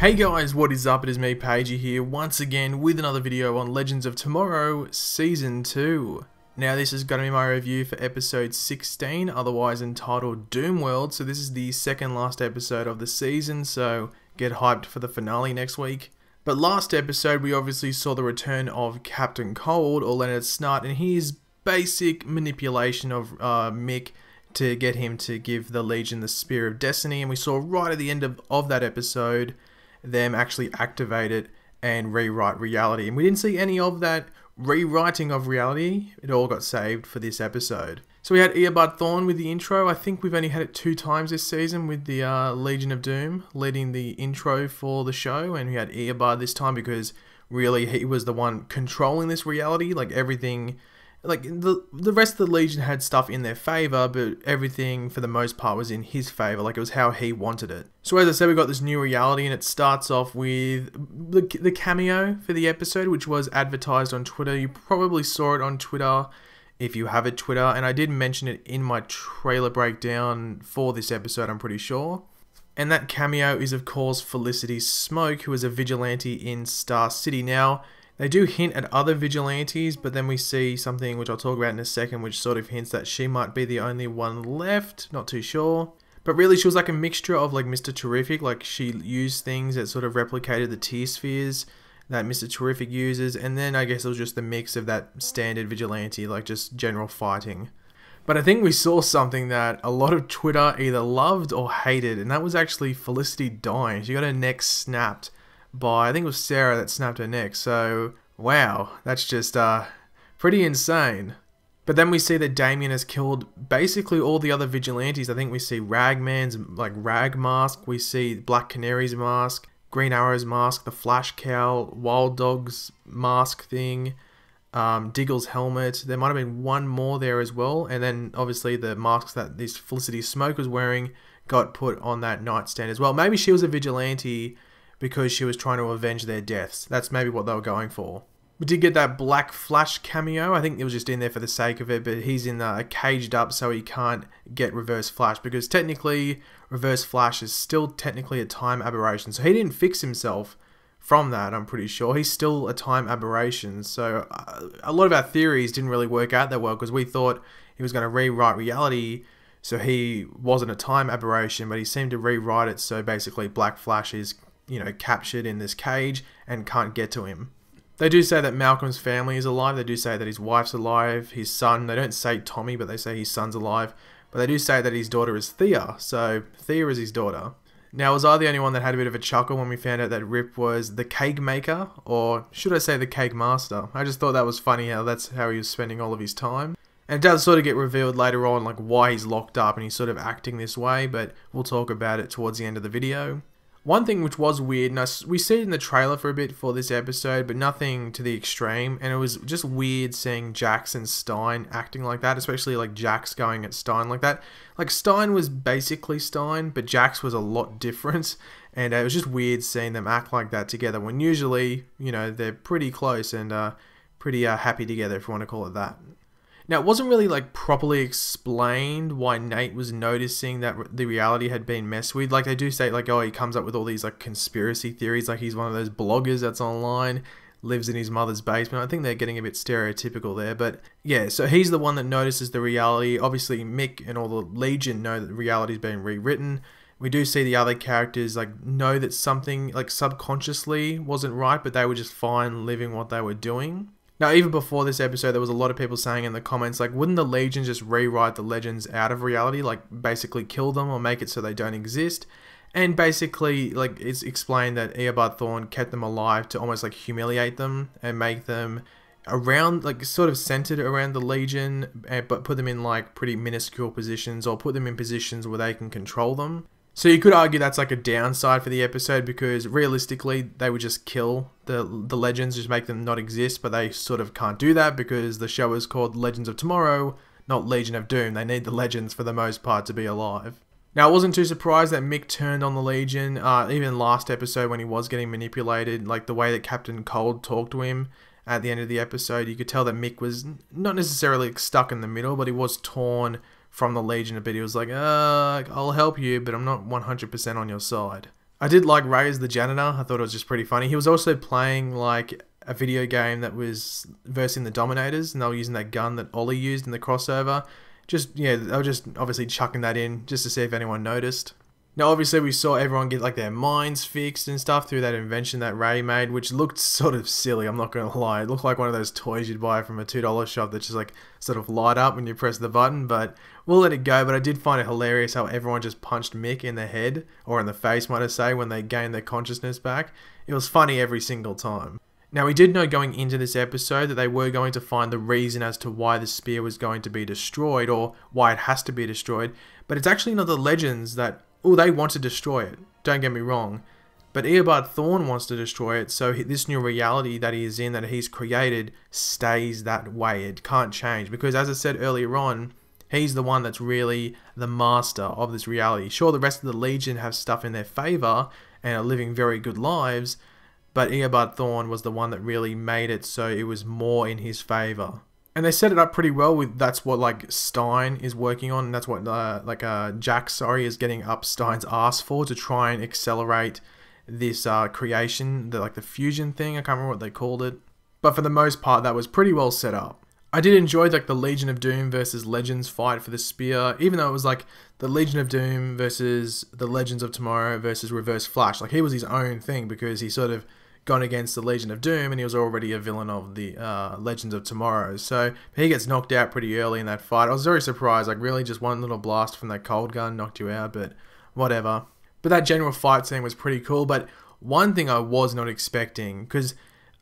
Hey guys, what is up? It is me, Pagey here, once again with another video on Legends of Tomorrow Season 2. Now this is going to be my review for episode 16, otherwise entitled Doomworld. So this is the second last episode of the season, so get hyped for the finale next week. But last episode we obviously saw the return of Captain Cold, or Leonard Snart, and his basic manipulation of Mick to get him to give the Legion the Spear of Destiny, and we saw right at the end of that episode them actually activate it and rewrite reality. And we didn't see any of that rewriting of reality. It all got saved for this episode. So we had Earbud Thorn with the intro. I think we've only had it 2 times this season with the Legion of Doom leading the intro for the show. And we had Earbud this time because really he was the one controlling this reality. Like everything, like the rest of the Legion had stuff in their favor, but everything for the most part was in his favor. Like it was how he wanted it. So as I said, we got this new reality, and it starts off with the cameo for the episode, which was advertised on Twitter. You probably saw it on Twitter if you have a Twitter, and I did mention it in my trailer breakdown for this episode, I'm pretty sure. And that cameo is of course Felicity Smoke, who is a vigilante in Star City. Now, they do hint at other vigilantes, but then we see something which I'll talk about in a second, which sort of hints that she might be the only one left. Not too sure. But really, she was like a mixture of like Mr. Terrific. Like she used things that sort of replicated the tear spheres that Mr. Terrific uses. And then I guess it was just the mix of that standard vigilante, like just general fighting. But I think we saw something that a lot of Twitter either loved or hated. And that was actually Felicity dying. She got her neck snapped by, I think it was Sarah that snapped her neck. So wow, that's just pretty insane. But then we see that Damien has killed basically all the other vigilantes. I think we see Ragman's like rag mask, we see Black Canary's mask, Green Arrow's mask, the Flash cowl, Wild Dog's mask thing, Diggle's helmet. There might have been one more there as well, and then obviously the masks that this Felicity Smoke was wearing got put on that nightstand as well. Maybe she was a vigilante because she was trying to avenge their deaths. That's maybe what they were going for. We did get that Black Flash cameo. I think it was just in there for the sake of it, but he's in caged up so he can't get Reverse Flash, because technically Reverse Flash is still technically a time aberration. So he didn't fix himself from that, I'm pretty sure. He's still a time aberration. So a lot of our theories didn't really work out that well, because we thought he was going to rewrite reality so he wasn't a time aberration, but he seemed to rewrite it so basically Black Flash is, you know, captured in this cage and can't get to him. They do say that Malcolm's family is alive. They do say that his wife's alive, his son. They don't say Tommy, but they say his son's alive. But they do say that his daughter is Thea. So Thea is his daughter. Now, was I the only one that had a bit of a chuckle when we found out that Rip was the cake maker? Or should I say the cake master? I just thought that was funny how that's how he was spending all of his time. And it does sort of get revealed later on like why he's locked up and he's sort of acting this way. But we'll talk about it towards the end of the video. One thing which was weird, and we see it in the trailer for a bit for this episode, but nothing to the extreme, and it was just weird seeing Jax and Stein acting like that, especially like Jax going at Stein like that. Like Stein was basically Stein, but Jax was a lot different, and it was just weird seeing them act like that together, when usually, you know, they're pretty close and pretty happy together, if you want to call it that. Now, it wasn't really like properly explained why Nate was noticing that the reality had been messed with. Like they do say like, oh, he comes up with all these like conspiracy theories. Like he's one of those bloggers that's online, lives in his mother's basement. I think they're getting a bit stereotypical there. But yeah, so he's the one that notices the reality. Obviously, Mick and all the Legion know that the reality's been rewritten. We do see the other characters like know that something like subconsciously wasn't right, but they were just fine living what they were doing. Now, even before this episode, there was a lot of people saying in the comments, like, wouldn't the Legion just rewrite the Legends out of reality? Like, basically kill them or make it so they don't exist? And basically, like, it's explained that Earbud Thorn kept them alive to almost, like, humiliate them and make them around, like, sort of centered around the Legion, but put them in, like, pretty minuscule positions or put them in positions where they can control them. So you could argue that's like a downside for the episode, because realistically they would just kill the Legends, just make them not exist, but they sort of can't do that because the show is called Legends of Tomorrow, not Legion of Doom. They need the Legends for the most part to be alive. Now, I wasn't too surprised that Mick turned on the Legion, even last episode when he was getting manipulated, like the way that Captain Cold talked to him at the end of the episode, you could tell that Mick was not necessarily stuck in the middle, but he was torn from the Legion a bit. He was like, I'll help you, but I'm not 100% on your side. I did like Ray as the janitor. I thought it was just pretty funny. He was also playing like a video game that was versing the Dominators, and they were using that gun that Ollie used in the crossover. Just, yeah, they were just obviously chucking that in just to see if anyone noticed. Now, obviously, we saw everyone get like their minds fixed and stuff through that invention that Ray made, which looked sort of silly, I'm not going to lie. It looked like one of those toys you'd buy from a $2 shop that just like sort of light up when you press the button, but we'll let it go. But I did find it hilarious how everyone just punched Mick in the head, or in the face, might I say, when they gained their consciousness back. It was funny every single time. Now, we did know going into this episode that they were going to find the reason as to why the spear was going to be destroyed, or why it has to be destroyed, but it's actually not the Legends that... Oh, they want to destroy it, don't get me wrong, but Eobard Thawne wants to destroy it, so this new reality that he is in, that he's created, stays that way. It can't change, because as I said earlier on, he's the one that's really the master of this reality. Sure, the rest of the Legion have stuff in their favour, and are living very good lives, but Eobard Thawne was the one that really made it so it was more in his favour. And they set it up pretty well with that's what like Stein is working on, and that's what Jack, is getting up Stein's ass for, to try and accelerate this creation, the fusion thing. I can't remember what they called it, but for the most part that was pretty well set up. I did enjoy like the Legion of Doom versus Legends fight for the spear, even though it was like the Legion of Doom versus the Legends of Tomorrow versus Reverse Flash. Like he was his own thing because he sort of gone against the Legion of Doom, and he was already a villain of the Legends of Tomorrow. So he gets knocked out pretty early in that fight. I was very surprised, like really just one little blast from that cold gun knocked you out, but whatever. But that general fight scene was pretty cool. But one thing I was not expecting, because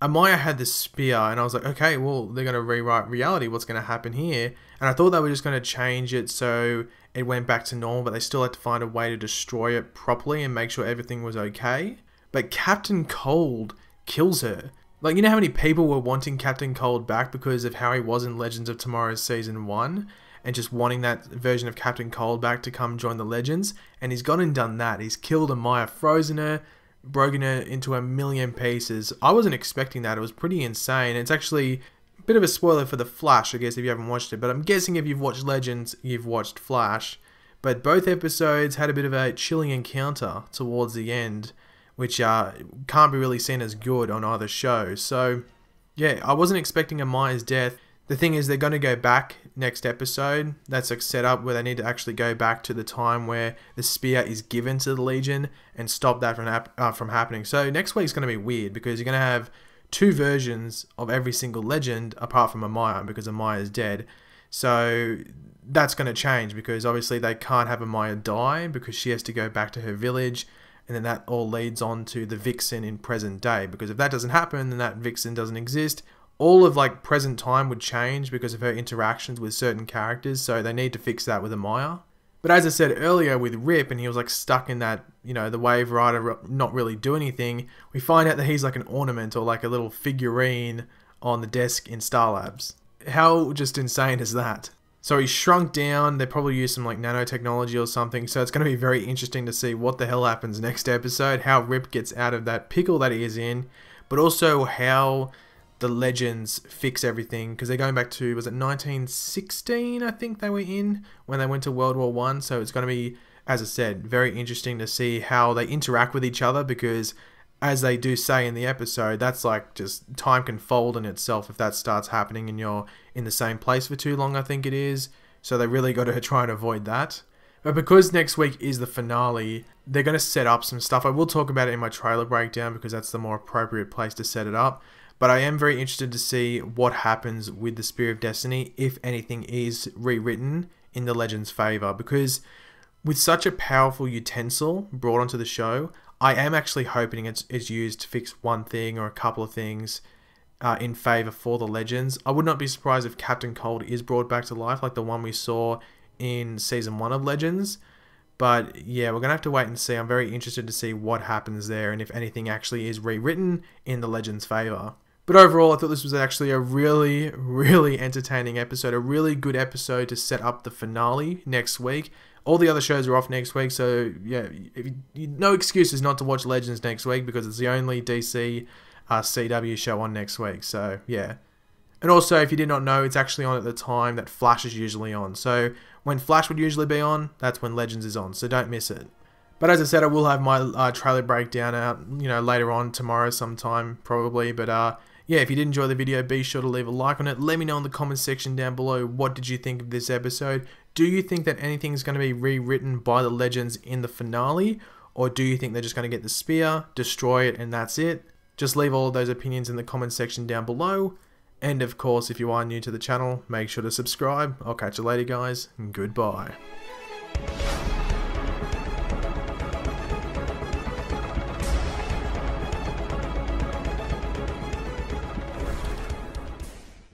Amaya had the spear, and I was like, okay, well, they're going to rewrite reality. What's going to happen here? And I thought they were just going to change it so it went back to normal, but they still had to find a way to destroy it properly and make sure everything was okay. But Captain Cold kills her. Like, you know how many people were wanting Captain Cold back because of how he was in Legends of Tomorrow Season 1? And just wanting that version of Captain Cold back to come join the Legends? And he's gone and done that. He's killed Amaya, frozen her, broken her into a million pieces. I wasn't expecting that. It was pretty insane. It's actually a bit of a spoiler for The Flash, I guess, if you haven't watched it. But I'm guessing if you've watched Legends, you've watched Flash. But both episodes had a bit of a chilling encounter towards the end, which can't be really seen as good on either show. So, yeah, I wasn't expecting Amaya's death. The thing is, they're going to go back next episode. That's like set up where they need to actually go back to the time where the spear is given to the Legion and stop that from happening. So next week's going to be weird because you're going to have two versions of every single Legend apart from Amaya, because Amaya's dead. So that's going to change because obviously they can't have Amaya die because she has to go back to her village. And then that all leads on to the Vixen in present day, because if that doesn't happen, then that Vixen doesn't exist. All of like present time would change because of her interactions with certain characters, so they need to fix that with Amaya. But as I said earlier with Rip, and he was like stuck in that, you know, the Wave Rider not really do anything, we find out that he's like an ornament or like a little figurine on the desk in Star Labs. How just insane is that? So he's shrunk down, they probably use some like nanotechnology or something, so it's going to be very interesting to see what the hell happens next episode, how Rip gets out of that pickle that he is in, but also how the Legends fix everything, because they're going back to, was it 1916 I think they were in, when they went to World War I, so it's going to be, as I said, very interesting to see how they interact with each other, because as they do say in the episode, that's like just time can fold in itself if that starts happening and you're in the same place for too long, I think it is. So they really got to try and avoid that. But because next week is the finale, they're going to set up some stuff. I will talk about it in my trailer breakdown because that's the more appropriate place to set it up. But I am very interested to see what happens with the Spear of Destiny, if anything is rewritten in the Legends' favour. Because with such a powerful utensil brought onto the show, I am actually hoping it's used to fix one thing or a couple of things in favour for the Legends. I would not be surprised if Captain Cold is brought back to life like the one we saw in Season 1 of Legends. But yeah, we're going to have to wait and see. I'm very interested to see what happens there and if anything actually is rewritten in the Legends' favour. But overall, I thought this was actually a really, really entertaining episode. A really good episode to set up the finale next week. All the other shows are off next week, so yeah, no excuses not to watch Legends next week because it's the only DC CW show on next week, so yeah. And also, if you did not know, it's actually on at the time that Flash is usually on. So when Flash would usually be on, that's when Legends is on, so don't miss it. But as I said, I will have my trailer breakdown out, later on tomorrow sometime, probably. But yeah, if you did enjoy the video, be sure to leave a like on it. Let me know in the comments section down below, what did you think of this episode? Do you think that anything's going to be rewritten by the Legends in the finale? Or do you think they're just going to get the spear, destroy it, and that's it? Just leave all of those opinions in the comments section down below. And of course, if you are new to the channel, make sure to subscribe. I'll catch you later, guys, and goodbye.